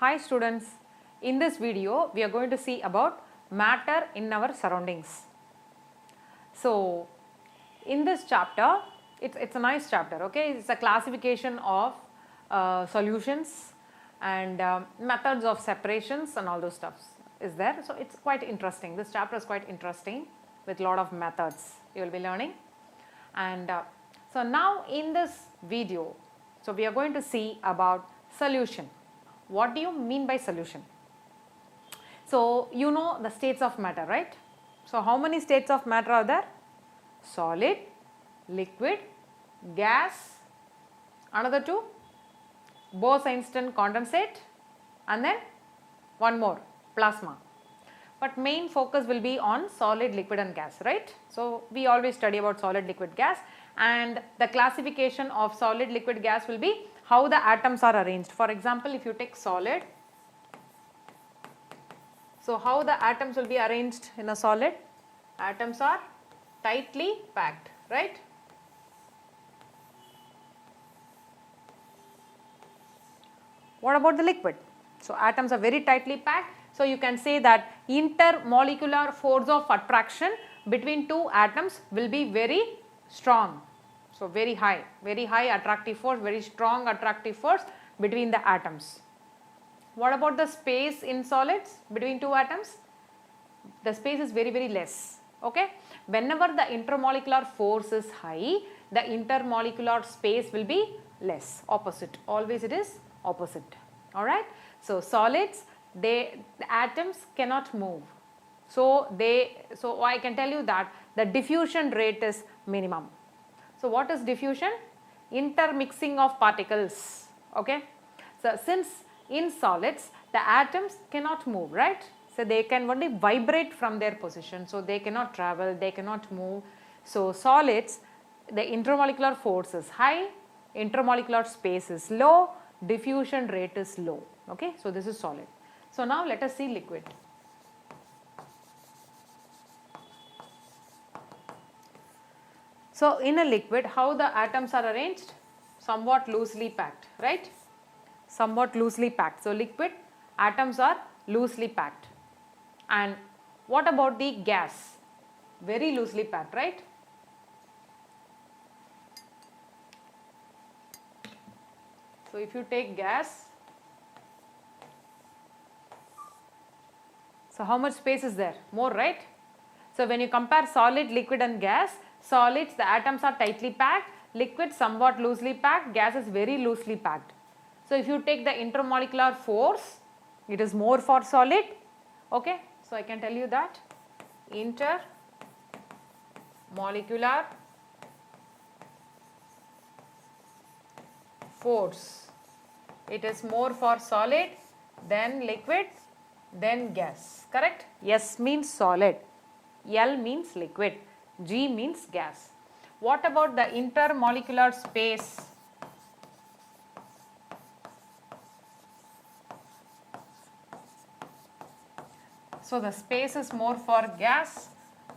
Hi students, in this video we are going to see about matter in our surroundings. So in this chapter, it's a nice chapter, okay, it's a classification of solutions and methods of separations and all those stuffs is there. So it's quite interesting, this chapter is quite interesting with lot of methods you will be learning. And so now in this video, so we are going to see about solution. What do you mean by solution? So you know the states of matter, right? So how many states of matter are there? Solid, liquid, gas, another two, Bose-Einstein condensate, and then one more, plasma. But main focus will be on solid, liquid and gas, right? So we always study about solid, liquid, gas, and the classification of solid, liquid, gas will be how the atoms are arranged. For example, if you take solid, so how the atoms will be arranged in a solid? Atoms are tightly packed, right? What about the liquid? So atoms are very tightly packed. So you can say that intermolecular force of attraction between two atoms will be very strong. So very high attractive force, very strong attractive force between the atoms. What about the space in solids between two atoms? The space is very less, okay. Whenever the intermolecular force is high, the intermolecular space will be less, opposite, always it is opposite, alright. So solids, the atoms cannot move, so I can tell you that the diffusion rate is minimum. So what is diffusion? Intermixing of particles, okay. So since in solids the atoms cannot move, right, so they can only vibrate from their position, so they cannot travel, they cannot move. So solids, the intermolecular force is high, intermolecular space is low, diffusion rate is low, okay. So this is solid. So now let us see liquid. So in a liquid, how the atoms are arranged? Somewhat loosely packed, right? Somewhat loosely packed. So liquid atoms are loosely packed. And what about the gas? Very loosely packed, right? So if you take gas, so how much space is there? More, right? So when you compare solid, liquid and gas, solids the atoms are tightly packed, liquid somewhat loosely packed, gas is very loosely packed. So if you take the intermolecular force, it is more for solid, okay. So I can tell you that intermolecular force, it is more for solid, then liquid, then gas, correct? S means solid, L means liquid, G means gas. What about the intermolecular space? So the space is more for gas,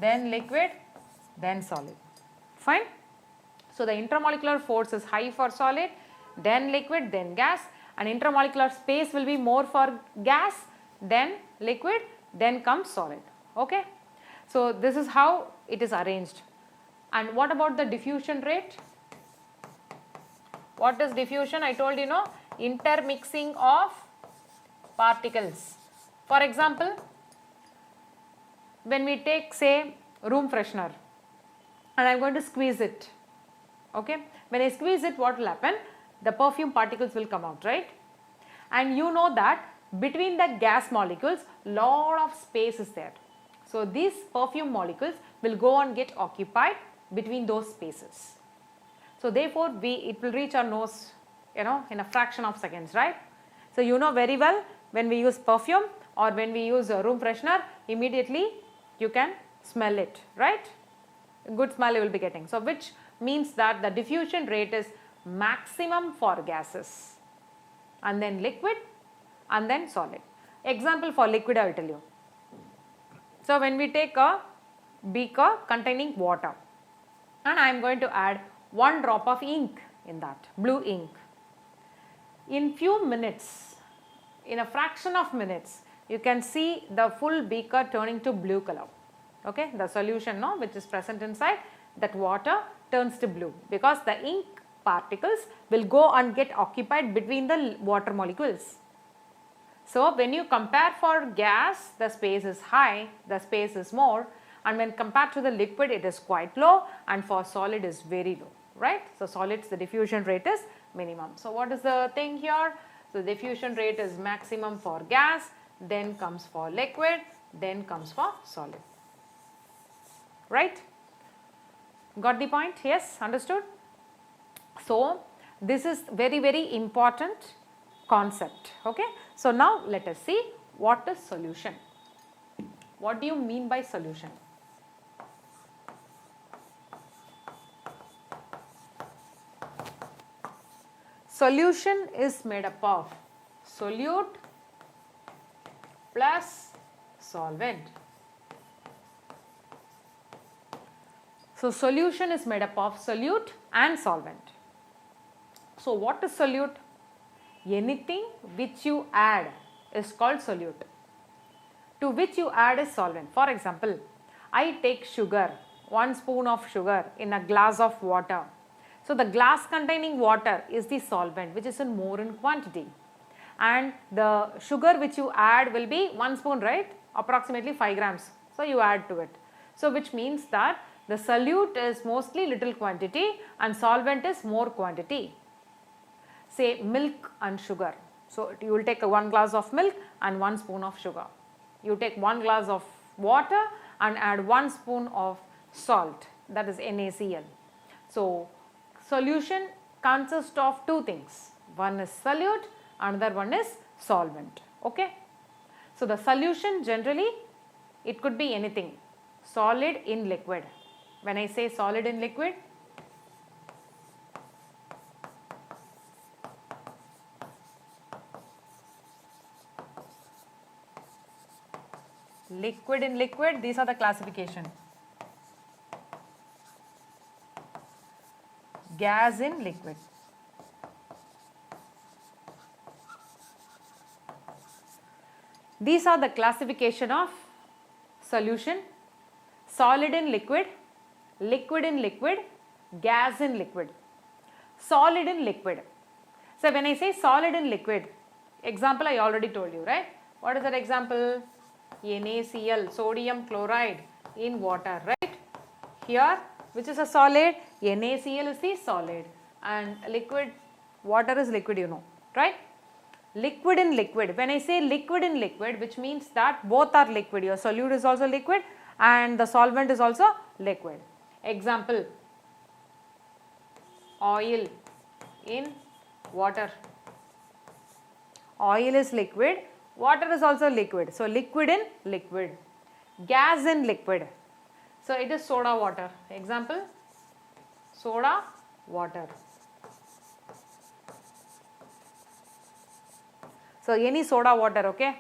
then liquid, then solid, fine. So the intermolecular force is high for solid, then liquid, then gas, and intermolecular space will be more for gas, then liquid, then comes solid, okay. So this is how it is arranged. And what about the diffusion rate? What is diffusion? I told you, no, intermixing of particles. For example, when we take, say, room freshener and I am going to squeeze it, okay. When I squeeze it, what will happen? The perfume particles will come out, right? And you know that between the gas molecules, lot of space is there. So these perfume molecules will go and get occupied between those spaces. So therefore, it will reach our nose, you know, in a fraction of seconds, right? So you know very well, when we use perfume or when we use a room freshener, immediately you can smell it, right? Good smell you will be getting. So which means that the diffusion rate is maximum for gases, and then liquid, and then solid. Example for liquid I will tell you. So when we take a beaker containing water and I am going to add 1 drop of ink in that, blue ink. In few minutes in a fraction of minutes, you can see the full beaker turning to blue color. Okay, the solution no, which is present inside that water turns to blue because the ink particles will go and get occupied between the water molecules. So, when you compare for gas, the space is high, the space is more, and when compared to the liquid, it is quite low, and for solid is very low, right. So, solids, the diffusion rate is minimum. So, what is the thing here? So, the diffusion rate is maximum for gas, then comes for liquid, then comes for solid, right. Got the point? Yes, understood. So, this is very, very important concept. Okay. So, now let us see what is solution. What do you mean by solution? Solution is made up of solute plus solvent. So, solution is made up of solute and solvent. So, what is solute? Anything which you add is called solute. To which you add is solvent. For example, I take sugar, 1 spoon of sugar in a glass of water. So, the glass containing water is the solvent which is in more in quantity, and the sugar which you add will be 1 spoon, right, approximately 5 grams. So, you add to it. So, which means that the solute is mostly little quantity and solvent is more quantity. Say milk and sugar. So, you will take 1 glass of milk and 1 spoon of sugar. You take 1 glass of water and add 1 spoon of salt, that is NaCl. So, solution consists of 2 things. One is solute, another one is solvent. Okay. So, the solution generally it could be anything, solid in liquid. When I say solid in liquid, liquid in liquid, these are the classification. Gas in liquid. These are the classification of solution: solid in liquid, liquid in liquid, gas in liquid. Solid in liquid. So, when I say solid in liquid, example I already told you, right? What is that example? NaCl, sodium chloride in water, right? Here, which is a solid? NaCl is the solid, and liquid, water is liquid, you know, right? Liquid in liquid. When I say liquid in liquid, which means that both are liquid. Your solute is also liquid and the solvent is also liquid. Example, oil in water. Oil is liquid, water is also liquid. So, liquid in liquid. Gas in liquid. So, it is soda water. Example, soda water. So, any soda water, okay.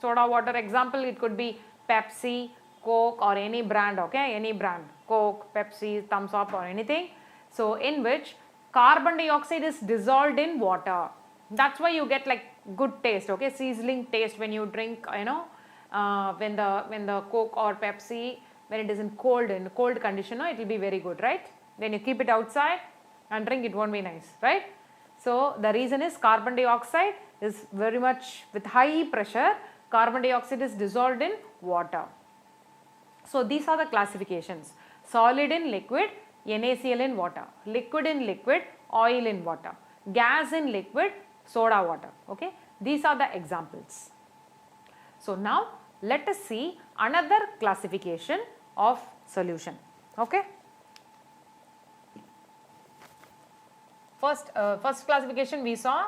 Soda water example, it could be Pepsi, Coke or any brand, okay, any brand, Coke, Pepsi, Thumbs Up or anything. So, in which carbon dioxide is dissolved in water. That's why you get like good taste, okay, sizzling taste when you drink, you know, when the Coke or Pepsi, when it is in cold condition, it will be very good, right? Then you keep it outside and drink, it won't be nice, right? So, the reason is carbon dioxide is very much with high pressure, carbon dioxide is dissolved in water. So, these are the classifications: solid in liquid, NaCl in water; liquid in liquid, oil in water; gas in liquid, soda water. Okay, these are the examples. So, now let us see another classification of solution. Okay. First classification we saw.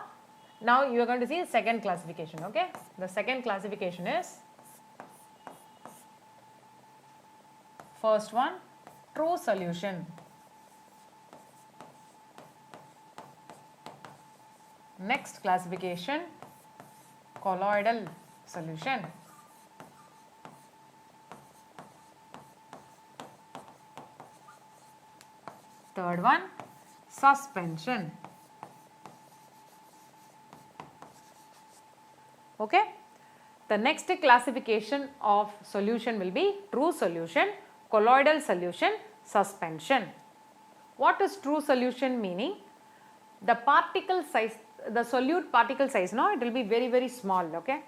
Now you are going to see the second classification. Okay, the second classification is, first one, true solution. Next classification, colloidal solution. Third one, suspension. Okay. The next classification of solution will be true solution, colloidal solution, suspension. What is true solution meaning? The particle size, the solute particle size, no, it will be very, very small, okay,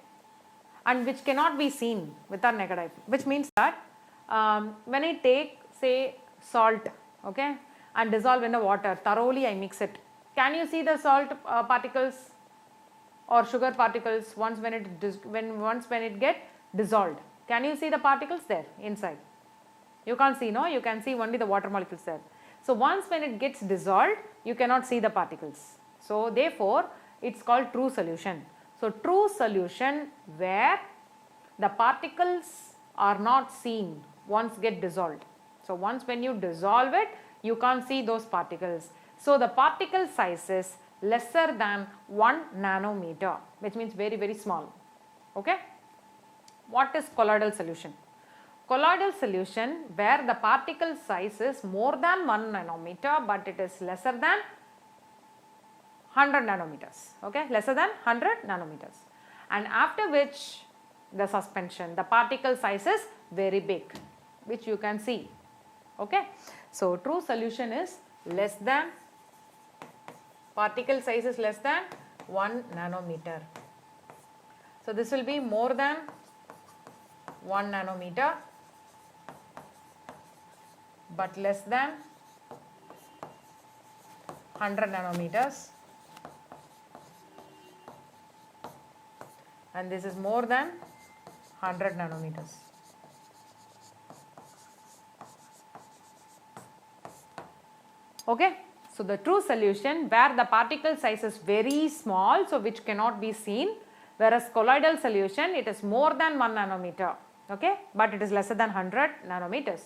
and which cannot be seen with our naked eye, which means that when I take, say, salt, okay, and dissolve in the water, thoroughly I mix it. Can you see the salt particles or sugar particles once when it get dissolved? Can you see the particles there inside? You can't see, no, you can see only the water molecules there. So once when it gets dissolved, you cannot see the particles. So therefore, it's called true solution. So true solution where the particles are not seen once get dissolved. So once when you dissolve it, you can't see those particles. So the particle size is lesser than 1 nanometer, which means very, very small. Okay. What is colloidal solution? Colloidal solution where the particle size is more than 1 nanometer, but it is lesser than 100 nanometers, okay, lesser than 100 nanometers, and after which the suspension, the particle size is very big, which you can see, okay. So true solution is less than, particle size is less than 1 nanometer. So this will be more than 1 nanometer, but less than 100 nanometers, and this is more than 100 nanometers. Okay. So the true solution where the particle size is very small, so which cannot be seen, whereas colloidal solution it is more than 1 nanometer, okay, but it is lesser than 100 nanometers,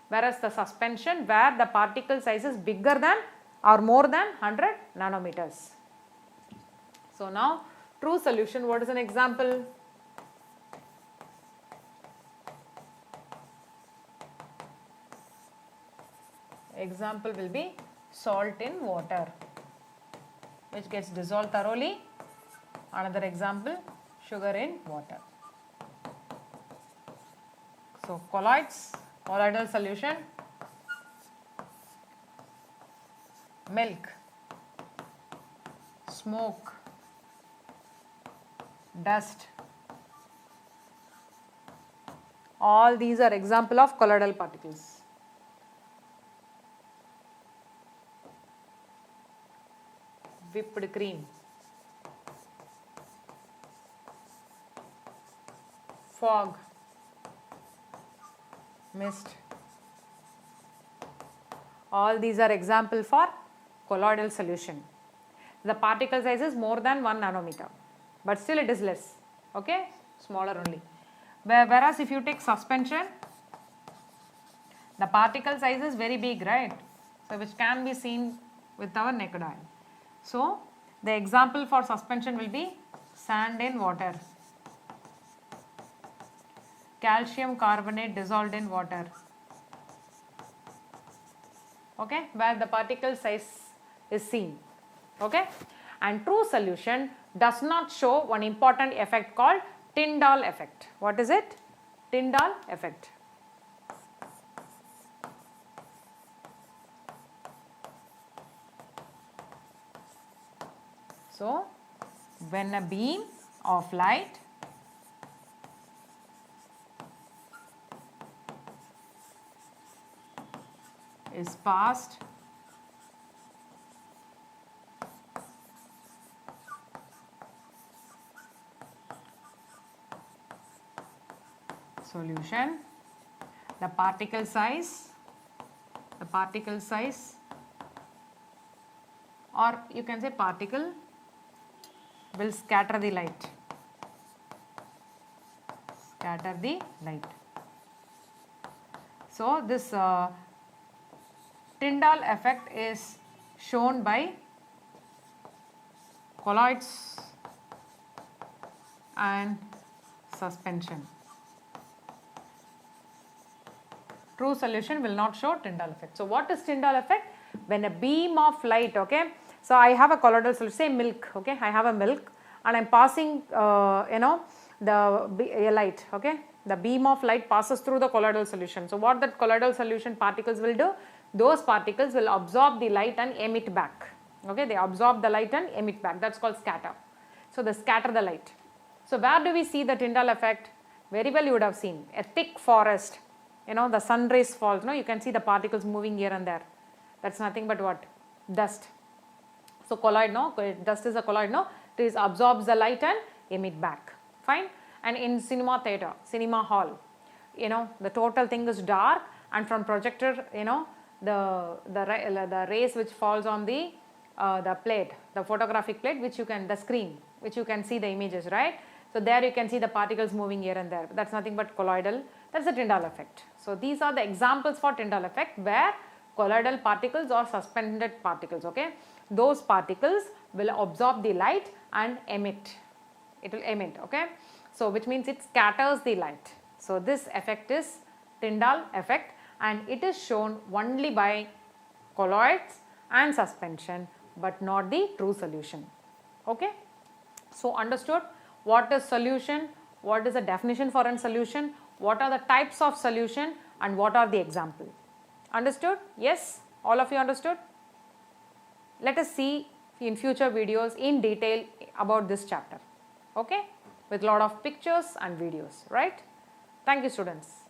whereas the suspension where the particle size is bigger than or more than 100 nanometers. So now true solution, what is an example? Example will be salt in water, which gets dissolved thoroughly. Another example, sugar in water. So colloids, colloidal solution, milk, smoke, dust, all these are example of colloidal particles. Whipped cream, fog, mist, all these are example for colloidal solution. The particle size is more than 1 nanometer, but still it is less, okay, smaller only. Whereas if you take suspension, the particle size is very big, right, so which can be seen with our naked eye. So the example for suspension will be sand in water, calcium carbonate dissolved in water, okay, where the particle size is seen, okay. And true solution does not show one important effect called Tyndall effect. What is it? Tyndall effect. So when a beam of light is passed solution, the particle size or you can say particle will scatter the light. So this Tyndall effect is shown by colloids and suspension. True solution will not show Tyndall effect. So what is Tyndall effect? When a beam of light, okay, so I have a colloidal solution, say milk, okay, I have a milk and I am passing the light, okay, the beam of light passes through the colloidal solution. So what that colloidal solution particles will do, those particles will absorb the light and emit back, okay, they absorb the light and emit back, that is called scatter. So they scatter the light. So where do we see the Tyndall effect? Very well you would have seen, a thick forest, the sun rays falls, you can see the particles moving here and there, that is nothing but what? Dust. So colloid, dust is a colloid, it absorbs the light and emit back, fine. And in cinema theater, cinema hall, the total thing is dark, and from projector, the rays which falls on the plate, the photographic plate, the screen, which you can see the images, right? So there you can see the particles moving here and there, that is nothing but colloidal, that is the Tyndall effect. So these are the examples for Tyndall effect where colloidal particles or suspended particles, okay, those particles will absorb the light and emit, it will emit, okay. So which means it scatters the light. So this effect is Tyndall effect, and it is shown only by colloids and suspension, but not the true solution, okay. So understood what is solution, what is the definition for a solution, what are the types of solution, and what are the example. Understood? Yes, all of you understood? Let us see in future videos in detail about this chapter, okay, with lot of pictures and videos, right? Thank you, students.